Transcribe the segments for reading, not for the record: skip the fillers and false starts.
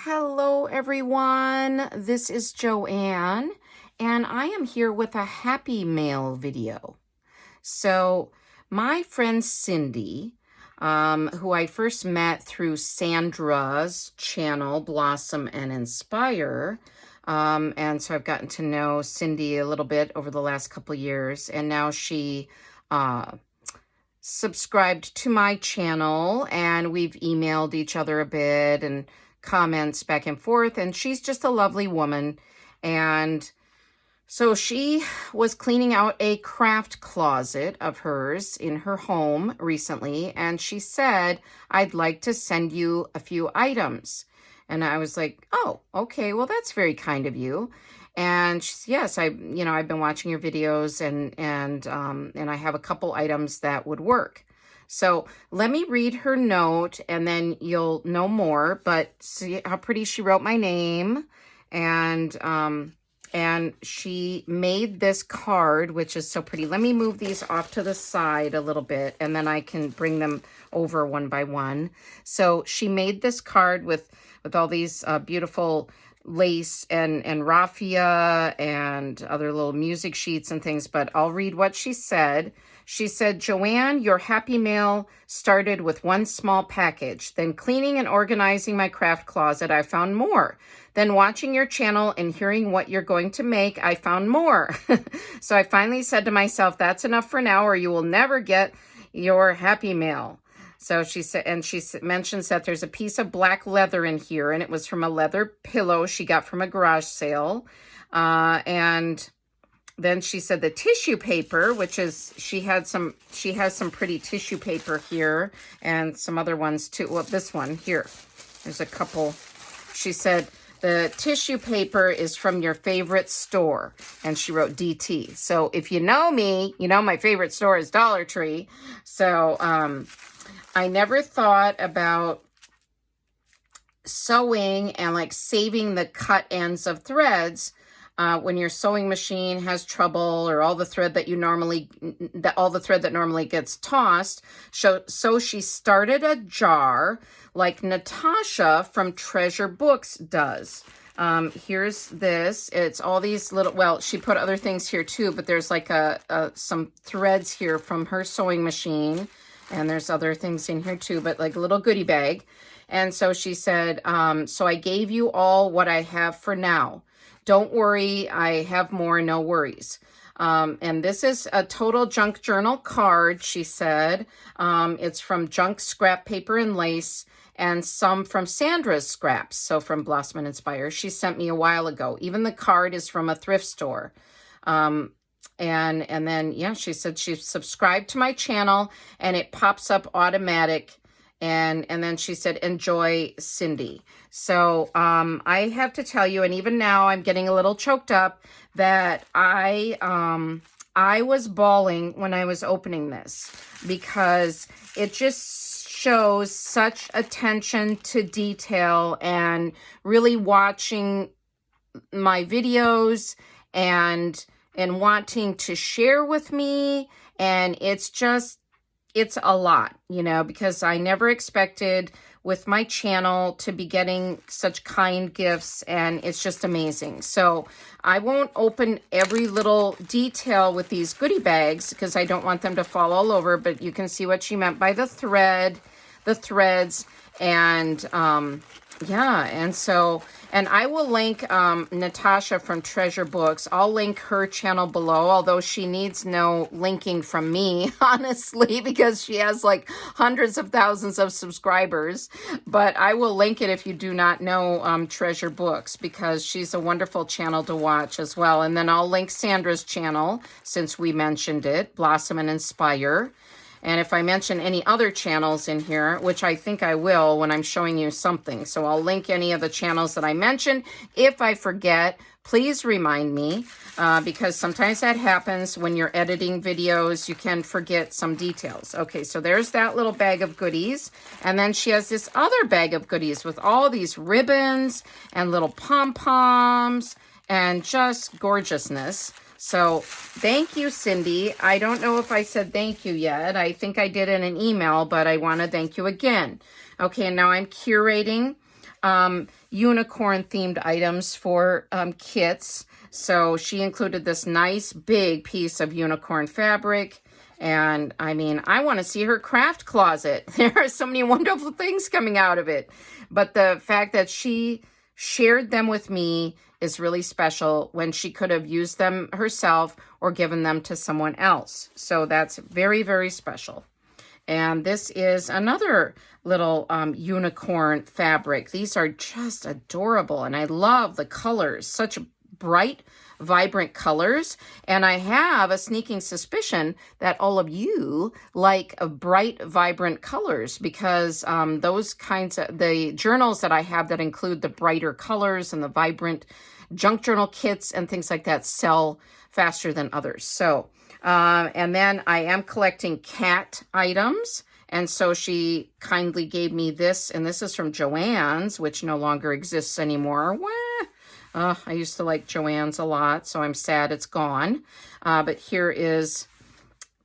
Hello everyone, this is Joanne and I am here with a happy mail video. So my friend Cindy, who I first met through Sandra's channel, Blossom and Inspire, and so I've gotten to know Cindy a little bit over the last couple years, and now she subscribed to my channel and we've emailed each other a bit and comments back and forth, and she's just a lovely woman. And so she was cleaning out a craft closet of hers in her home recently, and she said, I'd like to send you a few items. And I was like, oh, okay, well, that's very kind of you. And she said, yes, I've been watching your videos and I have a couple items that would work. So let me read her note and then you'll know more, but see how pretty she wrote my name. And she made this card, which is so pretty. Let me move these off to the side a little bit and then I can bring them over one by one. So she made this card with all these beautiful lace and raffia and other little music sheets and things, but I'll read what she said. She said, Joanne, your happy mail started with one small package. Then cleaning and organizing my craft closet, I found more. Then watching your channel and hearing what you're going to make, I found more. So I finally said to myself, that's enough for now or you will never get your happy mail. So she said, and she mentions that there's a piece of black leather in here, and it was from a leather pillow she got from a garage sale. And then she said the tissue paper, which is, she has some pretty tissue paper here and some other ones too. Well, this one here, there's a couple. She said the tissue paper is from your favorite store, and she wrote DT. So if you know me, you know my favorite store is Dollar Tree. So I never thought about sewing and like saving the cut ends of threads when your sewing machine has trouble, or all the thread that normally gets tossed. So she started a jar like Natasha from Treasure Books does. Here's this. It's all these little, well, she put other things here too, but there's like some threads here from her sewing machine. And there's other things in here too, but like a little goodie bag. And so she said, so I gave you all what I have for now. Don't worry, I have more, no worries. And this is a total junk journal card, she said. It's from junk scrap paper and lace, and some from Sandra's scraps. So from Blossom and Inspire, she sent me a while ago. Even the card is from a thrift store. And then, yeah, she said she subscribed to my channel and it pops up automatic. And then she said, enjoy, Cindy. So I have to tell you, and even now I'm getting a little choked up, that I was bawling when I was opening this, because it just shows such attention to detail and really watching my videos and wanting to share with me. And it's a lot, because I never expected with my channel to be getting such kind gifts, and it's just amazing. So I won't open every little detail with these goodie bags because I don't want them to fall all over, but you can see what she meant by the threads, and yeah, and I will link Natasha from Treasure Books. I'll link her channel below, although she needs no linking from me, honestly, because she has like hundreds of thousands of subscribers. But I will link it if you do not know Treasure Books, because she's a wonderful channel to watch as well. And then I'll link Sandra's channel, since we mentioned it, Blossom and Inspire. And if I mention any other channels in here, which I think I will when I'm showing you something. So I'll link any of the channels that I mentioned. If I forget, please remind me, because sometimes that happens when you're editing videos. You can forget some details. Okay, so there's that little bag of goodies. And then she has this other bag of goodies with all these ribbons and little pom-poms and just gorgeousness. So thank you, Cindy. I don't know if I said thank you yet. I think I did in an email, but I want to thank you again. Okay, and now I'm curating unicorn themed items for kits. So she included this nice big piece of unicorn fabric. And I mean, I want to see her craft closet. There are so many wonderful things coming out of it. But the fact that she shared them with me is really special, when she could have used them herself or given them to someone else. So that's very, very special. And this is another little unicorn fabric. These are just adorable, and I love the colors. Such bright, vibrant colors. And I have a sneaking suspicion that all of you like bright, vibrant colors, because those kinds of, the journals that I have that include the brighter colors and the vibrant junk journal kits and things like that sell faster than others. So, and then I am collecting cat items. And so she kindly gave me this, and this is from Joann's, which no longer exists anymore. Wah! I used to like Joann's a lot, so I'm sad it's gone. But here is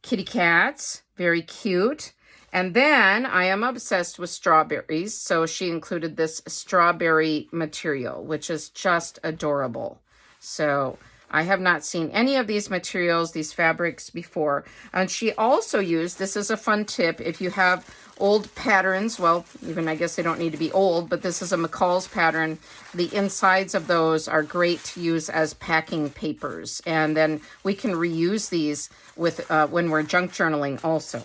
kitty cats, very cute. And then I am obsessed with strawberries, so she included this strawberry material, which is just adorable. So I have not seen any of these materials, these fabrics before. And she also used, this is a fun tip, if you have old patterns, well, even I guess they don't need to be old, but this is a McCall's pattern. The insides of those are great to use as packing papers. And then we can reuse these with when we're junk journaling also.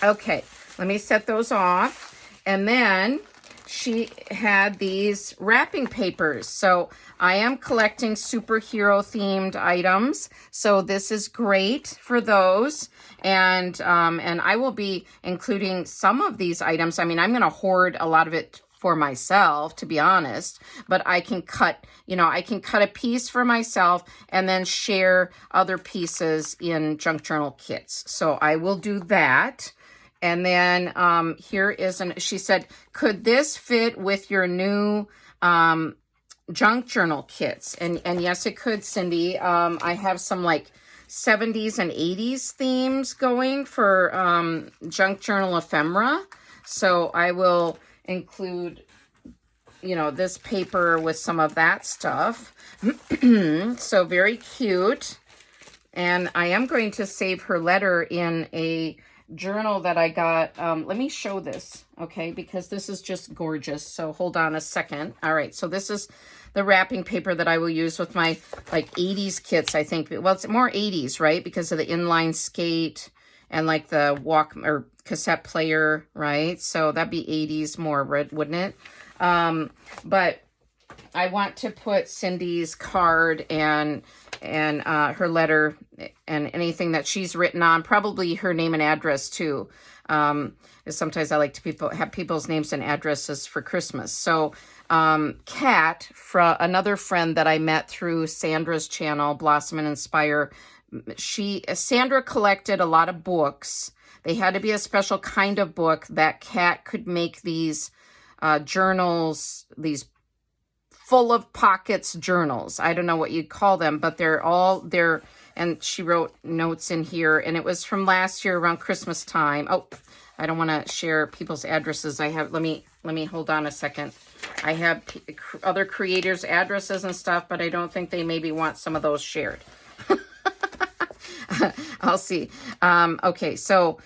Okay, let me set those off. And then she had these wrapping papers. So I am collecting superhero themed items. So this is great for those. And I will be including some of these items. I mean, I'm going to hoard a lot of it for myself, to be honest, but I can cut, I can cut a piece for myself and then share other pieces in junk journal kits. So I will do that. And then here is she said, could this fit with your new junk journal kits? And yes, it could, Cindy. I have some like 70s and 80s themes going for junk journal ephemera. So I will include, this paper with some of that stuff. So very cute. And I am going to save her letter in a journal that I got. Let me show this, okay, because this is just gorgeous. So hold on a second. All right, so this is the wrapping paper that I will use with my like 80s kits, I think. Well, it's more 80s, right, because of the inline skate and like the walk or cassette player, right? So that'd be 80s more, wouldn't it? But I want to put Cindy's card and her letter and anything that she's written on, probably her name and address too. Sometimes I like to have people's names and addresses for Christmas. So Kat, another friend that I met through Sandra's channel, Blossom and Inspire, Sandra collected a lot of books. They had to be a special kind of book that Kat could make these journals, these full of pockets journals. I don't know what you'd call them, but they're all there. And she wrote notes in here, and it was from last year around Christmas time. Oh, I don't want to share people's addresses. Let me hold on a second. I have other creators' addresses and stuff, but I don't think they maybe want some of those shared. I'll see. Okay, so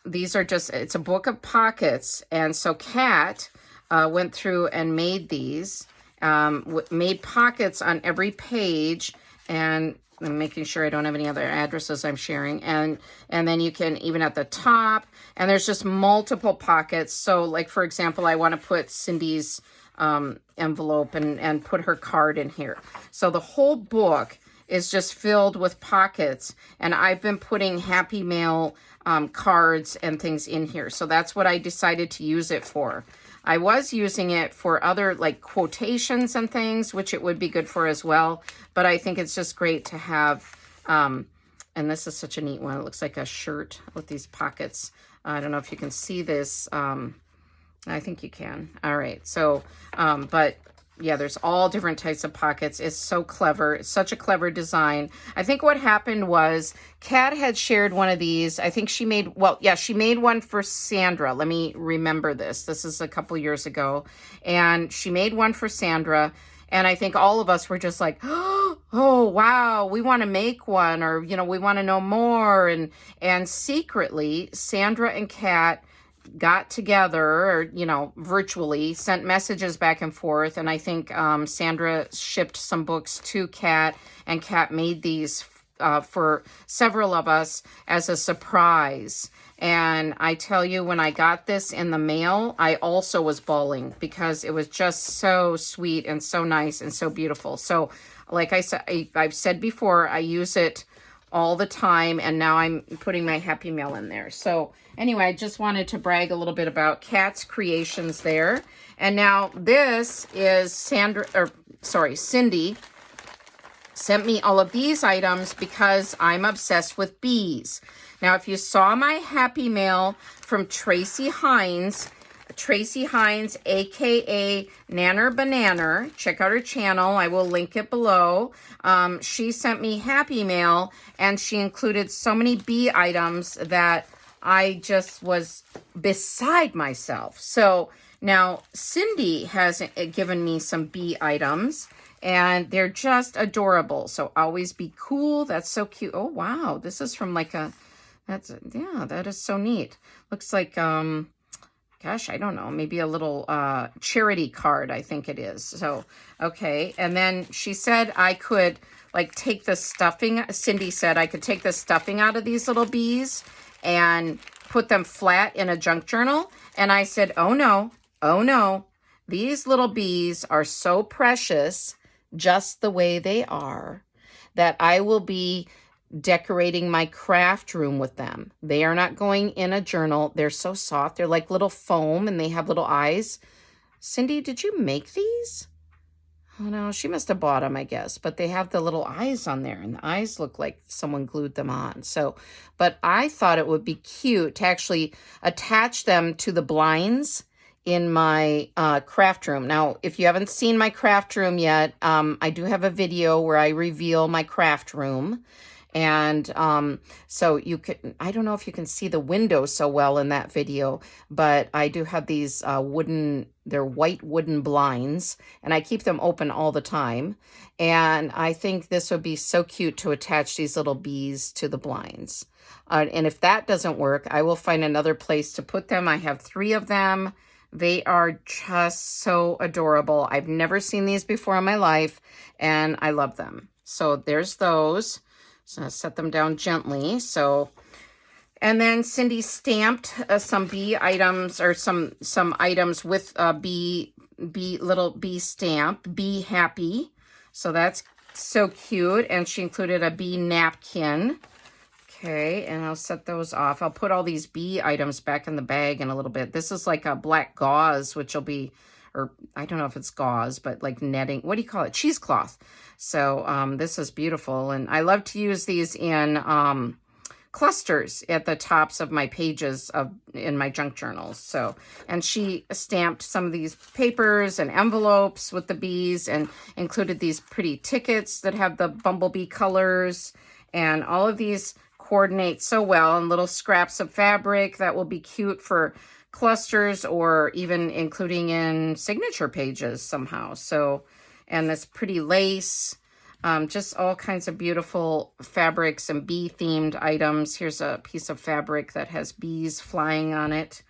these are just, it's a book of pockets. And so Kat went through and made these, made pockets on every page, and I'm making sure I don't have any other addresses I'm sharing. And then you can, even at the top, and there's just multiple pockets. So like, for example, I want to put Cindy's envelope and put her card in here. So the whole book is just filled with pockets, and I've been putting Happy Mail cards and things in here. So that's what I decided to use it for. I was using it for other like quotations and things, which it would be good for as well. But I think it's just great to have, and this is such a neat one. It looks like a shirt with these pockets. I don't know if you can see this. I think you can. All right. So, but yeah, there's all different types of pockets. It's so clever. It's such a clever design. I think what happened was Kat had shared one of these. I think she made, well, yeah, she made one for Sandra. Let me remember this. This is a couple years ago. And she made one for Sandra. And I think all of us were just like, oh, wow, we want to make one, or, you know, we want to know more. And secretly, Sandra and Kat got together, or, you know, virtually sent messages back and forth. And I think Sandra shipped some books to Kat, and Kat made these for several of us as a surprise. And I tell you, when I got this in the mail, I also was bawling because it was just so sweet and so nice and so beautiful. So like I said, I've said before, I use it all the time, and now I'm putting my Happy Mail in there. So anyway, I just wanted to brag a little bit about Kat's creations there. And now this is Cindy sent me all of these items because I'm obsessed with bees. Now, if you saw my Happy Mail from Tracy Hines, aka Nanner Bananer, check out her channel. I will link it below. She sent me Happy Mail, and she included so many bee items that I just was beside myself. So now Cindy has given me some bee items, and they're just adorable. So always be cool. That's so cute. Oh, wow. This is from like that is so neat. Looks like, gosh, I don't know, maybe a little charity card, I think it is. So, okay. And then she said I could like take the stuffing. Cindy said I could take the stuffing out of these little bees and put them flat in a junk journal. And I said, oh no, these little bees are so precious just the way they are that I will be decorating my craft room with them. They are not going in a journal. They're so soft. They're like little foam, and they have little eyes. Cindy, did you make these? Oh no, she must have bought them, I guess. But they have the little eyes on there, and the eyes look like someone glued them on. So, but I thought it would be cute to actually attach them to the blinds in my craft room. Now, if you haven't seen my craft room yet, I do have a video where I reveal my craft room. And so you could, I don't know if you can see the window so well in that video, but I do have these they're white wooden blinds, and I keep them open all the time. And I think this would be so cute to attach these little bees to the blinds. And if that doesn't work, I will find another place to put them. I have 3 of them. They are just so adorable. I've never seen these before in my life, and I love them. So there's those. So I'll set them down gently. So, and then Cindy stamped some bee items, or some items with a little bee stamp, Be Happy. So that's so cute. And she included a bee napkin. Okay, and I'll set those off. I'll put all these bee items back in the bag in a little bit. This is like a black gauze, which will be, or I don't know if it's gauze, but like netting. What do you call it? Cheesecloth. So this is beautiful. And I love to use these in clusters at the tops of my pages in my junk journals. So, and she stamped some of these papers and envelopes with the bees, and included these pretty tickets that have the bumblebee colors. And all of these coordinate so well, and little scraps of fabric that will be cute for clusters, or even including in signature pages somehow. So, and this pretty lace, just all kinds of beautiful fabrics and bee themed items. Here's a piece of fabric that has bees flying on it.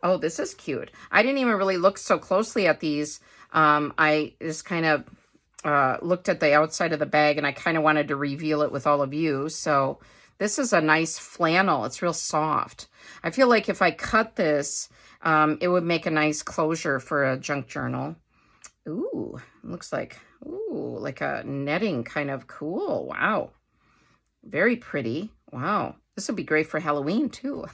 Oh, this is cute. I didn't even really look so closely at these. I just kind of looked at the outside of the bag, and I kind of wanted to reveal it with all of you. So this is a nice flannel. It's real soft. I feel like if I cut this, it would make a nice closure for a junk journal. Ooh, looks like, like a netting kind of cool. Wow. Very pretty. Wow. This would be great for Halloween too.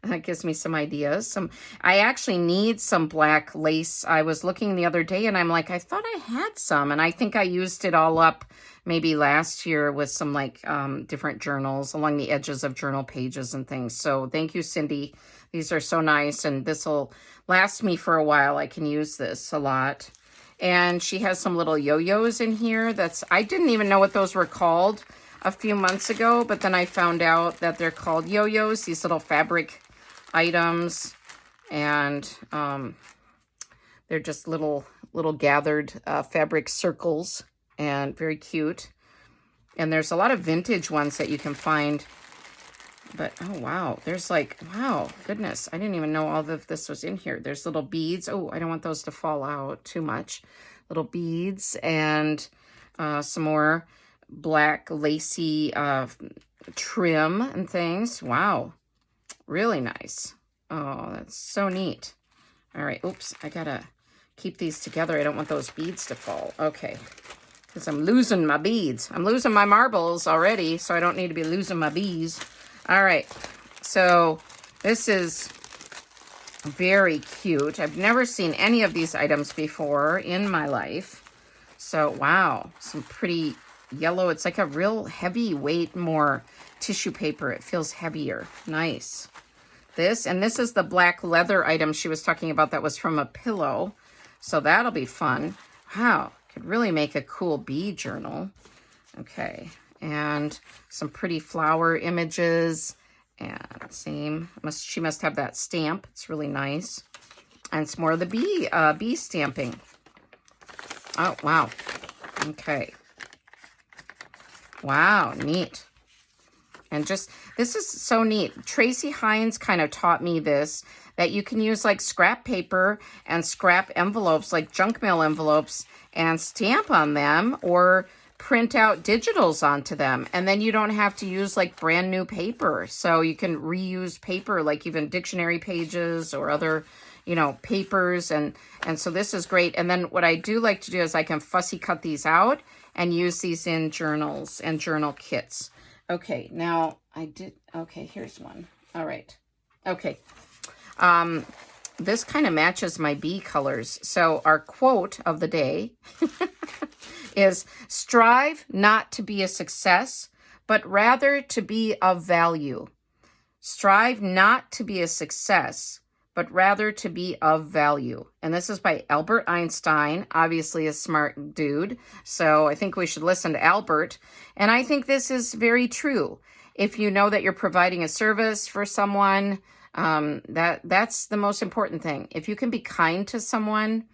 That gives me some ideas. I actually need some black lace. I was looking the other day, and I'm like, I thought I had some, and I think I used it all up maybe last year with some like different journals along the edges of journal pages and things. So thank you, Cindy. These are so nice, and this will last me for a while. I can use this a lot. And she has some little yo-yos in here. I didn't even know what those were called a few months ago, but then I found out that they're called yo-yos, these little fabric items. And they're just little gathered fabric circles, and very cute. And there's a lot of vintage ones that you can find. But, oh, wow. There's like, wow, goodness. I didn't even know all of this was in here. There's little beads. Oh, I don't want those to fall out too much. Little beads and some more black lacy trim and things. Wow. Really nice. Oh, that's so neat. All right. Oops. I got to keep these together. I don't want those beads to fall. Okay. Because I'm losing my beads. I'm losing my marbles already, so I don't need to be losing my bees. All right, so this is very cute. I've never seen any of these items before in my life. So, wow, some pretty yellow. It's like a real heavyweight, more tissue paper. It feels heavier. Nice. This is the black leather item she was talking about that was from a pillow. So that'll be fun. Wow, could really make a cool bee journal. Okay. And some pretty flower images, and she must have that stamp. It's really nice. And some more of the bee stamping. Oh, wow. Okay. Wow, neat. And this is so neat. Tracy Hines kind of taught me this, that you can use like scrap paper and scrap envelopes, like junk mail envelopes, and stamp on them, or print out digitals onto them, and then you don't have to use like brand new paper. So you can reuse paper, like even dictionary pages or other, papers, and so this is great. And then what I do like to do is I can fussy cut these out and use these in journals and journal kits. Okay, now here's one. All right. Okay. This kind of matches my bee colors. So our quote of the day is, strive not to be a success, but rather to be of value. Strive not to be a success, but rather to be of value. And this is by Albert Einstein, obviously a smart dude. So I think we should listen to Albert. And I think this is very true. If you know that you're providing a service for someone, that's the most important thing. If you can be kind to someone,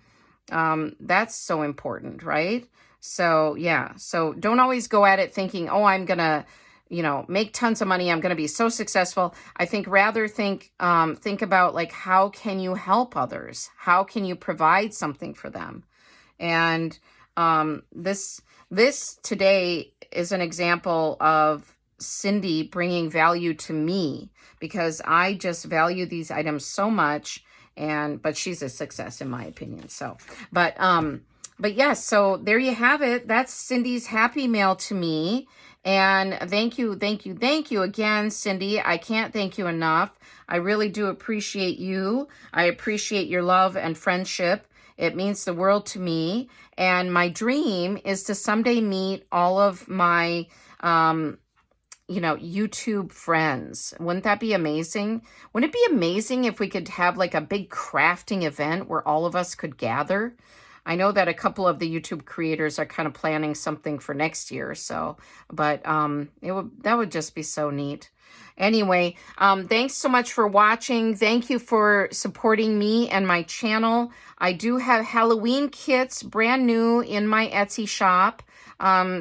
that's so important, right? So yeah, so don't always go at it thinking, oh, I'm going to, make tons of money. I'm going to be so successful. I think rather think about like, how can you help others? How can you provide something for them? And, this today is an example of Cindy bringing value to me, because I just value these items so much, but she's a success in my opinion. So, but yes, so there you have it. That's Cindy's happy mail to me. And thank you again, Cindy. I can't thank you enough. I really do appreciate you. I appreciate your love and friendship. It means the world to me. And my dream is to someday meet all of my, YouTube friends. Wouldn't that be amazing? Wouldn't it be amazing if we could have like a big crafting event where all of us could gather? I know that a couple of the YouTube creators are kind of planning something for next year, but that would just be so neat. Anyway, thanks so much for watching. Thank you for supporting me and my channel. I do have Halloween kits brand new in my Etsy shop.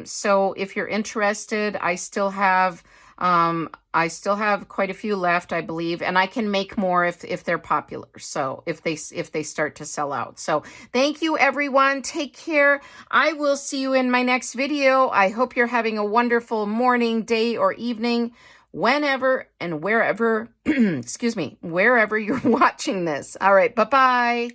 So if you're interested, I still have quite a few left, I believe, and I can make more if they're popular. So if they start to sell out. So thank you, everyone. Take care. I will see you in my next video. I hope you're having a wonderful morning, day, or evening, whenever and wherever, excuse me, wherever you're watching this. All right. Bye-bye.